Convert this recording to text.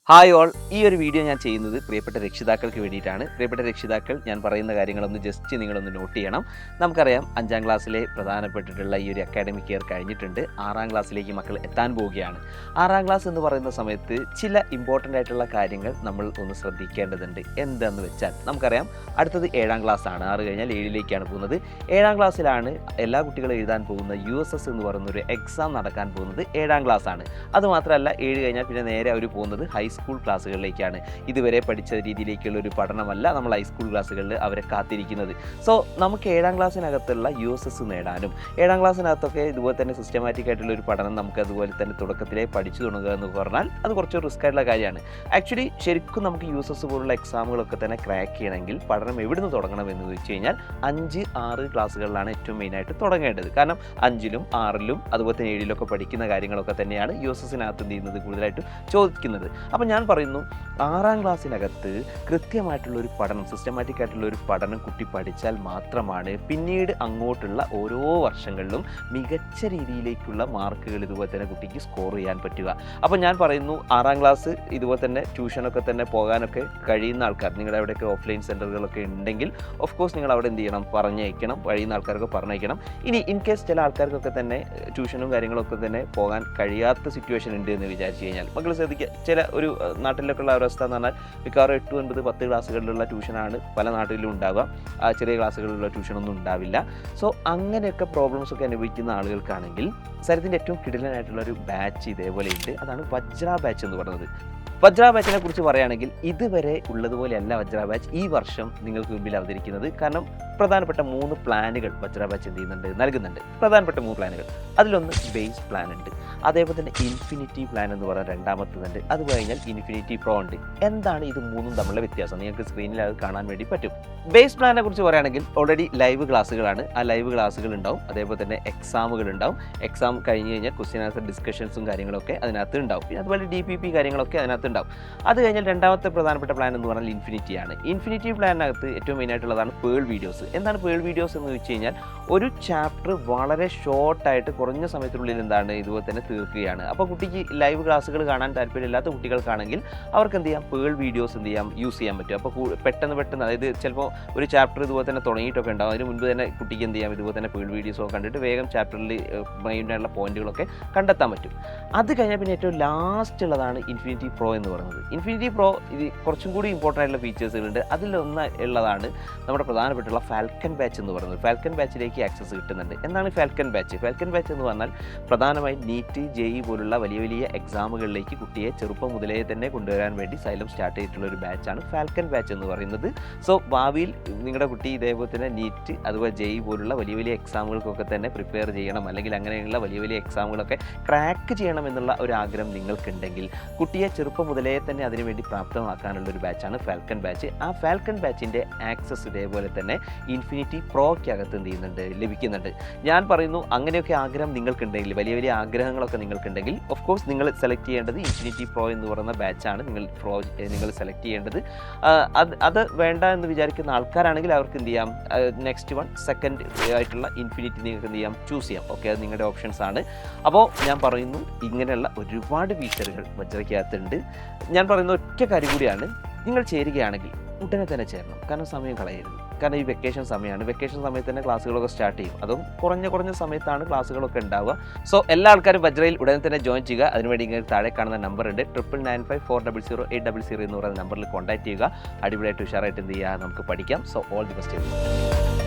Hi all, ഈ ഒരു video ഞാൻ ചെയ്യുന്നത് പ്രിയപ്പെട്ട രക്ഷിതാക്കൾക്ക് വേണ്ടിയിട്ടാണ്. പ്രിയപ്പെട്ട രക്ഷിതാക്കൾ, ഞാൻ പറയുന്ന കാര്യങ്ങളൊന്ന് ജസ്റ്റ് നിങ്ങളൊന്ന് നോട്ട് ചെയ്യണം. നമുക്കറിയാം 5ാം ക്ലാസ്സിലെ പ്രധാനപ്പെട്ടിട്ടുള്ള ഈ ഒരു അക്കാഡമിക് ഇയർ കഴിഞ്ഞിട്ടുണ്ട്. 6ാം ക്ലാസ്സിലേക്ക് മക്കൾ എത്താൻ പോവുകയാണ്. 6ാം ക്ലാസ് എന്ന് പറയുന്ന സമയത്ത് ചില ഇമ്പോർട്ടൻ്റ് ആയിട്ടുള്ള കാര്യങ്ങൾ നമ്മൾ ഒന്ന് ശ്രദ്ധിക്കേണ്ടതുണ്ട്. എന്താണെന്ന് വെച്ചാൽ നമുക്കറിയാം അടുത്തത് 7ാം ക്ലാസ് ആണ്. 6 കഴിഞ്ഞാൽ 7ലേക്കാണ് പോകുന്നത്. 7ാം ക്ലാസ്സിലാണ് എല്ലാ കുട്ടികളും എഴുതാൻ പോകുന്ന USS എന്ന് പറയുന്ന ഒരു എക്സാം നടക്കാൻ പോകുന്നത് 7ാം ക്ലാസ് ആണ്. അതുമാത്രമല്ല 7 കഴിഞ്ഞാൽ പിന്നെ നേരെ അവർ പോകുന്നത് ഹൈസ്കൂൾ ക്ലാസ്സുകളിലേക്കാണ്. ഇതുവരെ പഠിച്ച രീതിയിലേക്കുള്ള ഒരു പഠനമല്ല നമ്മൾ ഹൈസ്കൂൾ ക്ലാസ്സുകളിൽ അവരെ കാത്തിരിക്കുന്നത്. സോ നമുക്ക് 7ാം ക്ലാസ്സിനകത്തുള്ള USS നേടാനും 7ാം ക്ലാസ്സിനകത്തൊക്കെ ഇതുപോലെ തന്നെ സിസ്റ്റമാറ്റിക് ആയിട്ടുള്ള ഒരു പഠനം നമുക്ക് അതുപോലെ തന്നെ തുടക്കത്തിലേ പഠിച്ചു തുടങ്ങുക എന്ന് പറഞ്ഞാൽ അത് കുറച്ച് റിസ്ക് ആയിട്ടുള്ള കാര്യമാണ്. ആക്ച്വലി ശരിക്കും നമുക്ക് USS പോലുള്ള എക്സാമുകളൊക്കെ തന്നെ ക്രാക്ക് ചെയ്യണമെങ്കിൽ പഠനം എവിടുന്ന് തുടങ്ങണം എന്ന് ചോദിച്ചു കഴിഞ്ഞാൽ 5, 6 ക്ലാസ്സുകളിലാണ് ഏറ്റവും മെയിനായിട്ട് തുടങ്ങേണ്ടത്. കാരണം 5ലും 6ലും അതുപോലെ തന്നെ 7ലൊക്കെ പഠിക്കുന്ന കാര്യങ്ങളൊക്കെ തന്നെയാണ് USSനകത്ത് എന്ത് ചെയ്യുന്നത് കൂടുതലായിട്ട് ചോദിക്കുന്നത്. അപ്പോൾ ഞാൻ പറയുന്നു 6ാം ക്ലാസ്സിനകത്ത് കൃത്യമായിട്ടുള്ളൊരു പഠനം, സിസ്റ്റമാറ്റിക് ആയിട്ടുള്ളൊരു പഠനം കുട്ടി പഠിച്ചാൽ മാത്രമാണ് പിന്നീട് അങ്ങോട്ടുള്ള ഓരോ വർഷങ്ങളിലും മികച്ച രീതിയിലേക്കുള്ള മാർക്കുകൾ ഇതുപോലെ തന്നെ കുട്ടിക്ക് സ്കോർ ചെയ്യാൻ പറ്റുക. അപ്പോൾ ഞാൻ പറയുന്നു 6ാം ക്ലാസ് ഇതുപോലെ തന്നെ ട്യൂഷനൊക്കെ തന്നെ പോകാനൊക്കെ കഴിയുന്ന ആൾക്കാർ, നിങ്ങളുടെ അവിടെയൊക്കെ ഓഫ്ലൈൻ സെൻറ്ററുകളൊക്കെ ഉണ്ടെങ്കിൽ ഓഫ് കോഴ്സ് നിങ്ങൾ അവിടെ എന്ത് ചെയ്യണം, പറഞ്ഞയക്കണം, കഴിയുന്ന ആൾക്കാരൊക്കെ പറഞ്ഞയക്കണം. ഇനി ഇൻ കേസ് ചില ആൾക്കാർക്കൊക്കെ തന്നെ ട്യൂഷനും കാര്യങ്ങളൊക്കെ തന്നെ പോകാൻ കഴിയാത്ത സിറ്റുവേഷൻ ഉണ്ട് എന്ന് വിചാരിച്ചു കഴിഞ്ഞാൽ മക്കൾ ശ്രദ്ധിക്കുക. ചില ഒരു നാട്ടിലൊക്കെ ഉള്ള അവസ്ഥ എന്ന് പറഞ്ഞാൽ മിക്കവാറും 8, 9, 10 ക്ലാസ്സുകളിലുള്ള ട്യൂഷനാണ് പല നാട്ടിലും ഉണ്ടാവുക. ചെറിയ ക്ലാസ്സുകളിലുള്ള ട്യൂഷനൊന്നും ഉണ്ടാവില്ല. സോ അങ്ങനെയൊക്കെ പ്രോബ്ലംസ് ഒക്കെ അനുഭവിക്കുന്ന ആളുകൾക്കാണെങ്കിൽ സരത്തിൻ്റെ ഏറ്റവും കിടിലനായിട്ടുള്ള ഒരു ബാച്ച് ഇതേപോലെ ഉണ്ട്. അതാണ് വജ്ര ബാച്ച് എന്ന് പറയുന്നത്. വജ്ര ബാച്ചിനെ കുറിച്ച് പറയുകയാണെങ്കിൽ ഇതുവരെ ഉള്ളതുപോലെയല്ല വജ്ര ബാച്ച് ഈ വർഷം നിങ്ങൾക്ക് മുമ്പിൽ അവതരിക്കുന്നത്. കാരണം പ്രധാനപ്പെട്ട 3 പ്ലാനുകൾ വജ്ര ബാച്ച് എന്ത് ചെയ്യുന്നുണ്ട്, നൽകുന്നുണ്ട്. പ്രധാനപ്പെട്ട 3 പ്ലാനുകൾ. അതിലൊന്ന് ബേസ് പ്ലാൻ ഉണ്ട്, അതേപോലെ തന്നെ ഇൻഫിനിറ്റി പ്ലാൻ എന്ന് പറയുന്ന രണ്ടാമത്തതുണ്ട്, അത് കഴിഞ്ഞാൽ ഇൻഫിനിറ്റി പ്രോ ഉണ്ട്. എന്താണ് ഇത് 3ഉം തമ്മിലുള്ള വ്യത്യാസം? നിങ്ങൾക്ക് സ്ക്രീനിൽ അത് കാണാൻ വേണ്ടി പറ്റും. ബേസ് പ്ലാനെ കുറിച്ച് പറയുകയാണെങ്കിൽ ഓൾറെഡി ലൈവ് ക്ലാസ്സുകളാണ്. ആ ലൈവ് ക്ലാസ്സുകൾ ഉണ്ടാവും, അതേപോലെ തന്നെ എക്സാമുകൾ ഉണ്ടാവും. എക്സാം കഴിഞ്ഞ് കഴിഞ്ഞാൽ ക്വസ്റ്റ്യൻ ആൻസർ ഡിസ്കഷൻസും കാര്യങ്ങളൊക്കെ അതിനകത്ത് ഉണ്ടാവും. പിന്നെ അതുപോലെ DPP കാര്യങ്ങളൊക്കെ അതിനകത്ത് ഉണ്ടാവും. അത് കഴിഞ്ഞാൽ രണ്ടാമത്തെ പ്രധാനപ്പെട്ട പ്ലാൻ എന്ന് പറഞ്ഞാൽ ഇൻഫിനിറ്റിയാണ്. ഇൻഫിനിറ്റി പ്ലാനിനകത്ത് ഏറ്റവും മെയിനായിട്ടുള്ളതാണ് പേൾ വീഡിയോസ്. എന്താണ് പേൾ വീഡിയോസ് എന്ന് വെച്ച് കഴിഞ്ഞാൽ ഒരു ചാപ്റ്റർ വളരെ ഷോർട്ടായിട്ട് കുറഞ്ഞ സമയത്തിനുള്ളിൽ എന്താണ് ഇതുപോലെ തന്നെ തീർക്കുകയാണ്. അപ്പോൾ കുട്ടിക്ക് ലൈവ് ക്ലാസ്സുകൾ കാണാൻ താല്പര്യമില്ലാത്ത കുട്ടികൾക്കാണെങ്കിൽ അവർക്ക് എന്ത് ചെയ്യാം, പേൾ വീഡിയോസ് എന്ത് ചെയ്യാം, യൂസ് ചെയ്യാൻ പറ്റും. അപ്പോൾ പെട്ടെന്ന് അതായത് ചിലപ്പോൾ ഒരു ചാപ്റ്റർ ഇതുപോലെ തന്നെ തുടങ്ങിയിട്ടൊക്കെ ഉണ്ടാവും, അതിന് മുൻപ് തന്നെ കുട്ടിക്ക് എന്ത് ചെയ്യാം, ഇതുപോലെ തന്നെ പേൾ വീഡിയോസൊക്കെ കണ്ടിട്ട് വേഗം ചാപ്റ്ററിൽ മെയിനായിട്ടുള്ള പോയിന്റുകളൊക്കെ കണ്ടെത്താൻ പറ്റും. അത് കഴിഞ്ഞാൽ പിന്നെ ഏറ്റവും ലാസ്റ്റ് ഉള്ളതാണ് ഇൻഫിനിറ്റി പ്രോ എന്ന് പറയുന്നത്. ഇൻഫിനിറ്റി പ്രോ ഇത് കുറച്ചും കൂടി ഇമ്പോർട്ടൻ്റ് ആയിട്ടുള്ള ഫീച്ചേഴ്സുകളുണ്ട്. അതിലൊന്ന് ഉള്ളതാണ് നമ്മുടെ പ്രധാനപ്പെട്ടുള്ള ഫാൽക്കൺ ബാച്ച് എന്ന് പറയുന്നത്. ഫാൽക്കൺ ബാച്ചിലേക്ക് ആക്സസ് കിട്ടുന്നുണ്ട്. എന്താണ് ഫാൽക്കൺ ബാച്ച്? ഫാൽക്കൺ ബാച്ച് എന്ന് പറഞ്ഞാൽ പ്രധാനമായും നീറ്റ്, JEE പോലുള്ള വലിയ വലിയ എക്സാമുകളിലേക്ക് കുട്ടിയെ ചെറുപ്പം മുതലേ തന്നെ കൊണ്ടുവരാൻ വേണ്ടി സൈലം സ്റ്റാർട്ട് ചെയ്തിട്ടുള്ള ഒരു ബാച്ചാണ് ഫാൽക്കൺ ബാച്ച് എന്ന് പറയുന്നത്. സോ ഭാവിയിൽ നിങ്ങളുടെ കുട്ടി ഇതേപോലെ തന്നെ നീറ്റ് അതുപോലെ JEE പോലുള്ള വലിയ വലിയ എക്സാമുകൾക്കൊക്കെ തന്നെ പ്രിപ്പയർ ചെയ്യണം, അല്ലെങ്കിൽ അങ്ങനെയുള്ള വലിയ വലിയ എക്സാമുകളൊക്കെ ക്രാക്ക് ചെയ്യണം എന്നുള്ള ഒരു ആഗ്രഹം നിങ്ങൾക്കുണ്ടെങ്കിൽ കുട്ടിയെ ചെറുപ്പം മുതലേ തന്നെ അതിനുവേണ്ടി പ്രാപ്തമാക്കാനുള്ള ഒരു ബാച്ചാണ് ഫാൽക്കൺ ബാച്ച്. ആ ഫാൽക്കൺ ബാച്ചിൻ്റെ ആക്സസ് ഇതേപോലെ തന്നെ ഇൻഫിനിറ്റി പ്രോയ്ക്കകത്ത് എന്ത് ചെയ്യുന്നുണ്ട്, ലഭിക്കുന്നുണ്ട്. ഞാൻ പറയുന്നു അങ്ങനെയൊക്കെ ആഗ്രഹം നിങ്ങൾക്കുണ്ടെങ്കിൽ, വലിയ വലിയ ആഗ്രഹങ്ങളൊക്കെ നിങ്ങൾക്കുണ്ടെങ്കിൽ ഓഫ് കോഴ്സ് നിങ്ങൾ സെലക്ട് ചെയ്യേണ്ടത് ഇൻഫിനിറ്റി പ്രോ എന്ന് പറയുന്ന ബാച്ചാണ് നിങ്ങൾ സെലക്ട് ചെയ്യേണ്ടത്. അത് വേണ്ട എന്ന് വിചാരിക്കുന്ന ആൾക്കാരാണെങ്കിൽ അവർക്ക് എന്ത് ചെയ്യാം, നെക്സ്റ്റ് വൺ സെക്കൻഡ് ആയിട്ടുള്ള ഇൻഫിനിറ്റി നിങ്ങൾക്ക് എന്ത് ചെയ്യാം, ചൂസ് ചെയ്യാം. ഓക്കെ, അത് നിങ്ങളുടെ ഓപ്ഷൻസ് ആണ്. അപ്പോൾ ഞാൻ പറയുന്നു ഇങ്ങനെയുള്ള ഒരുപാട് ഫീച്ചറുകൾ വജ്രയ്ക്കകത്തുണ്ട്. ഞാൻ പറയുന്ന ഒറ്റ കാര്യം കൂടിയാണ്, നിങ്ങൾ ചേരുകയാണെങ്കിൽ ഉടനെ തന്നെ ചേരണം. കാരണം സമയം കളയരുത്. കാരണം ഈ വെക്കേഷൻ സമയമാണ്. വെക്കേഷൻ സമയത്ത് തന്നെ ക്ലാസ്സുകളൊക്കെ സ്റ്റാർട്ട് ചെയ്യും. അതും കുറഞ്ഞ സമയത്താണ് ക്ലാസ്സുകളൊക്കെ ഉണ്ടാവുക. സോ എല്ലാ ആൾക്കാരും വജ്രയിൽ ഉടനെ തന്നെ ജോയിൻ ചെയ്യുക. അതിനുവേണ്ടി ഇങ്ങനെ താഴെ കാണുന്ന നമ്പർ ഉണ്ട്, 9954000800 എന്ന് പറയുന്ന നമ്പറിൽ കോൺടാക്ട് ചെയ്യുക. അടിപൊളിയായിട്ട് ഉഷാറായിട്ട് എന്ത് ചെയ്യുക, നമുക്ക് പഠിക്കാം. So all the best.